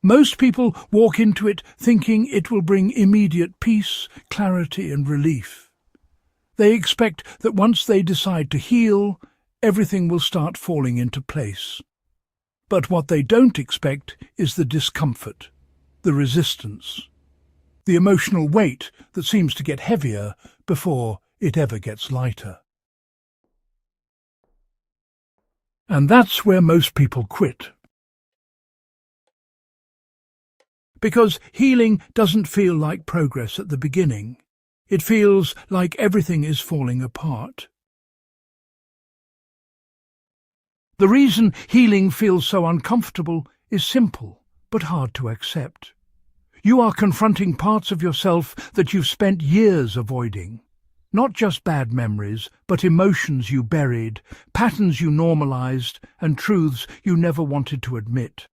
Most people walk into it thinking it will bring immediate peace, clarity and relief. They expect that once they decide to heal, everything will start falling into place. But what they don't expect is the discomfort, the resistance, the emotional weight that seems to get heavier before it ever gets lighter. And that's where most people quit. Because healing doesn't feel like progress at the beginning. It feels like everything is falling apart. The reason healing feels so uncomfortable is simple, but hard to accept. You are confronting parts of yourself that you've spent years avoiding. Not just bad memories, but emotions you buried, patterns you normalized, and truths you never wanted to admit.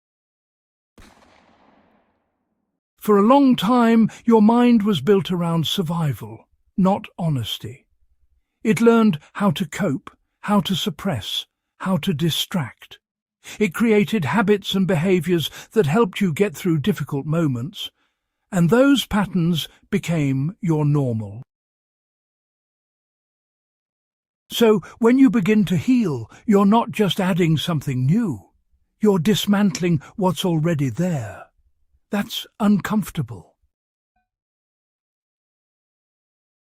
For a long time, your mind was built around survival, not honesty. It learned how to cope, how to suppress, how to distract. It created habits and behaviors that helped you get through difficult moments, and those patterns became your normal. So when you begin to heal, you're not just adding something new. You're dismantling what's already there. That's uncomfortable.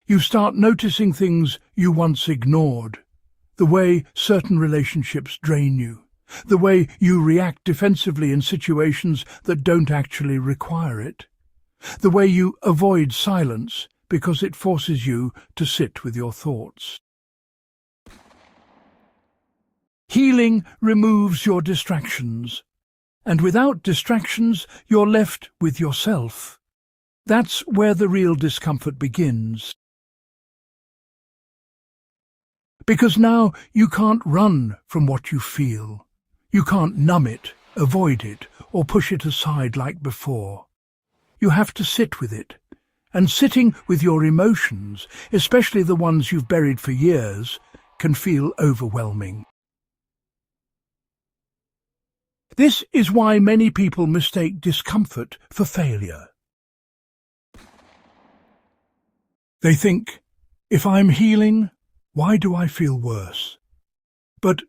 You start noticing things you once ignored. The way certain relationships drain you. The way you react defensively in situations that don't actually require it. The way you avoid silence because it forces you to sit with your thoughts. Healing removes your distractions, and without distractions, you're left with yourself. That's where the real discomfort begins. Because now you can't run from what you feel. You can't numb it, avoid it, or push it aside like before. You have to sit with it. And sitting with your emotions, especially the ones you've buried for years, can feel overwhelming. This is why many people mistake discomfort for failure. They think, if I'm healing, why do I feel worse? But,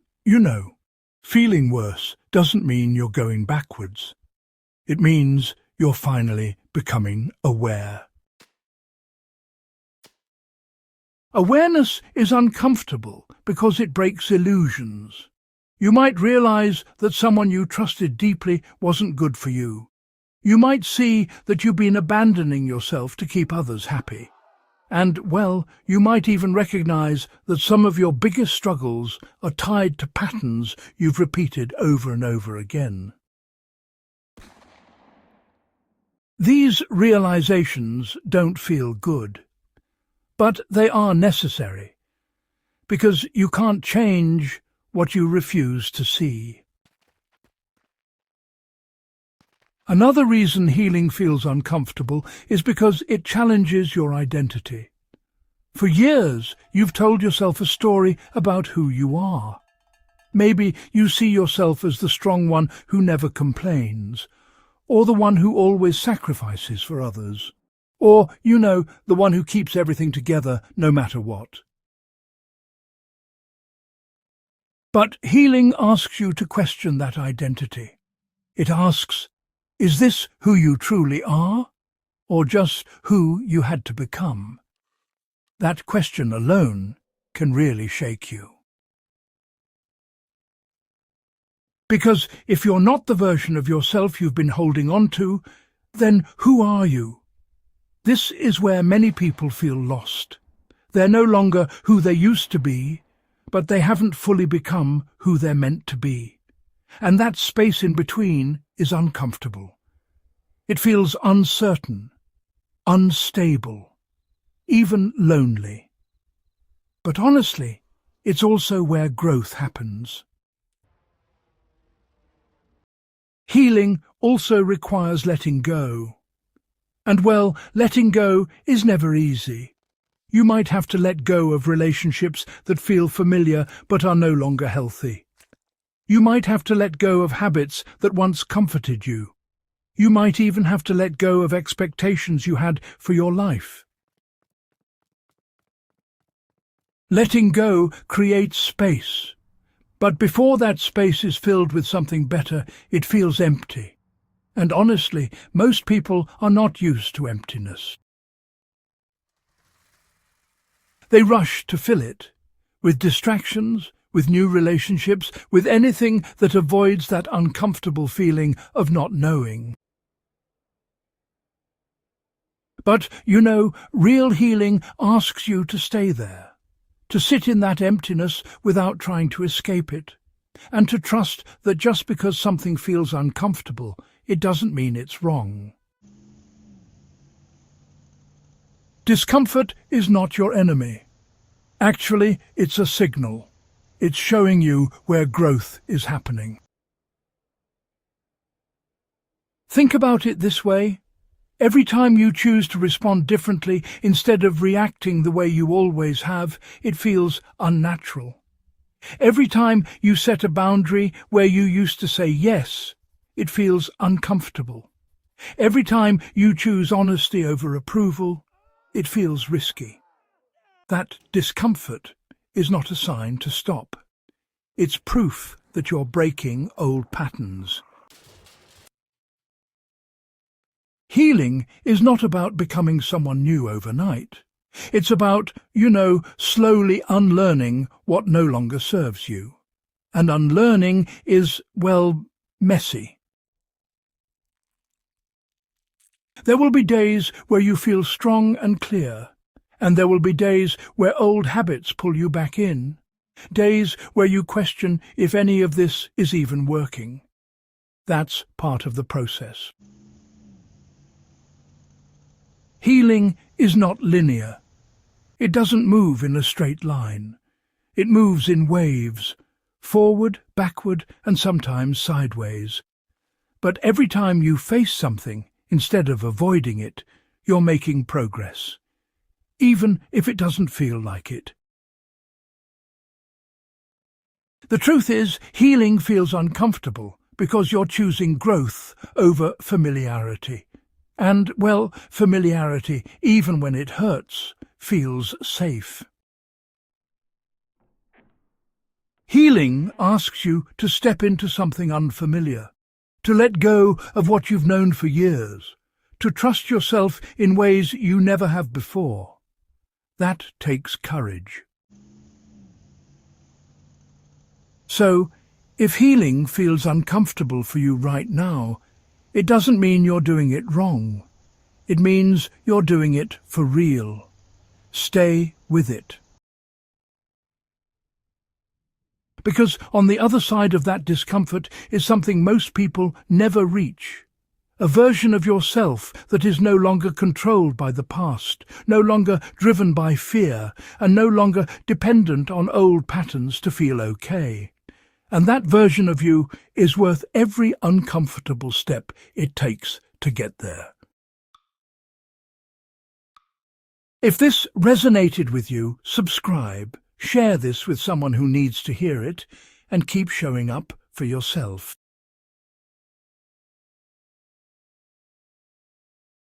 feeling worse doesn't mean you're going backwards. It means you're finally becoming aware. Awareness is uncomfortable because it breaks illusions. You might realize that someone you trusted deeply wasn't good for you. You might see that you've been abandoning yourself to keep others happy. And, you might even recognize that some of your biggest struggles are tied to patterns you've repeated over and over again. These realizations don't feel good, but they are necessary, because you can't change what you refuse to see. Another reason healing feels uncomfortable is because it challenges your identity. For years, you've told yourself a story about who you are. Maybe you see yourself as the strong one who never complains, or the one who always sacrifices for others, or, the one who keeps everything together no matter what. But healing asks you to question that identity. It asks, is this who you truly are, or just who you had to become? That question alone can really shake you. Because if you're not the version of yourself you've been holding on to, then who are you? This is where many people feel lost. They're no longer who they used to be, but they haven't fully become who they're meant to be. And that space in between is uncomfortable. It feels uncertain, unstable, even lonely. But honestly, it's also where growth happens. Healing also requires letting go. And letting go is never easy. You might have to let go of relationships that feel familiar but are no longer healthy. You might have to let go of habits that once comforted you. You might even have to let go of expectations you had for your life. Letting go creates space, but before that space is filled with something better, it feels empty. And honestly, most people are not used to emptiness. They rush to fill it with distractions, with new relationships, with anything that avoids that uncomfortable feeling of not knowing. But, real healing asks you to stay there, to sit in that emptiness without trying to escape it, and to trust that just because something feels uncomfortable, it doesn't mean it's wrong. Discomfort is not your enemy. Actually, it's a signal. It's showing you where growth is happening. Think about it this way. Every time you choose to respond differently instead of reacting the way you always have, it feels unnatural. Every time you set a boundary where you used to say yes, it feels uncomfortable. Every time you choose honesty over approval, it feels risky. That discomfort is not a sign to stop. It's proof that you're breaking old patterns. Healing is not about becoming someone new overnight. It's about, slowly unlearning what no longer serves you. And unlearning is, messy. There will be days where you feel strong and clear, and there will be days where old habits pull you back in, days where you question if any of this is even working. That's part of the process. Healing is not linear. It doesn't move in a straight line. It moves in waves, forward, backward, and sometimes sideways. But every time you face something, instead of avoiding it, you're making progress, even if it doesn't feel like it. The truth is, healing feels uncomfortable because you're choosing growth over familiarity. And, familiarity, even when it hurts, feels safe. Healing asks you to step into something unfamiliar, to let go of what you've known for years, to trust yourself in ways you never have before. That takes courage. So, if healing feels uncomfortable for you right now, it doesn't mean you're doing it wrong. It means you're doing it for real. Stay with it. Because on the other side of that discomfort is something most people never reach. A version of yourself that is no longer controlled by the past, no longer driven by fear, and no longer dependent on old patterns to feel okay. And that version of you is worth every uncomfortable step it takes to get there. If this resonated with you, subscribe, share this with someone who needs to hear it, and keep showing up for yourself.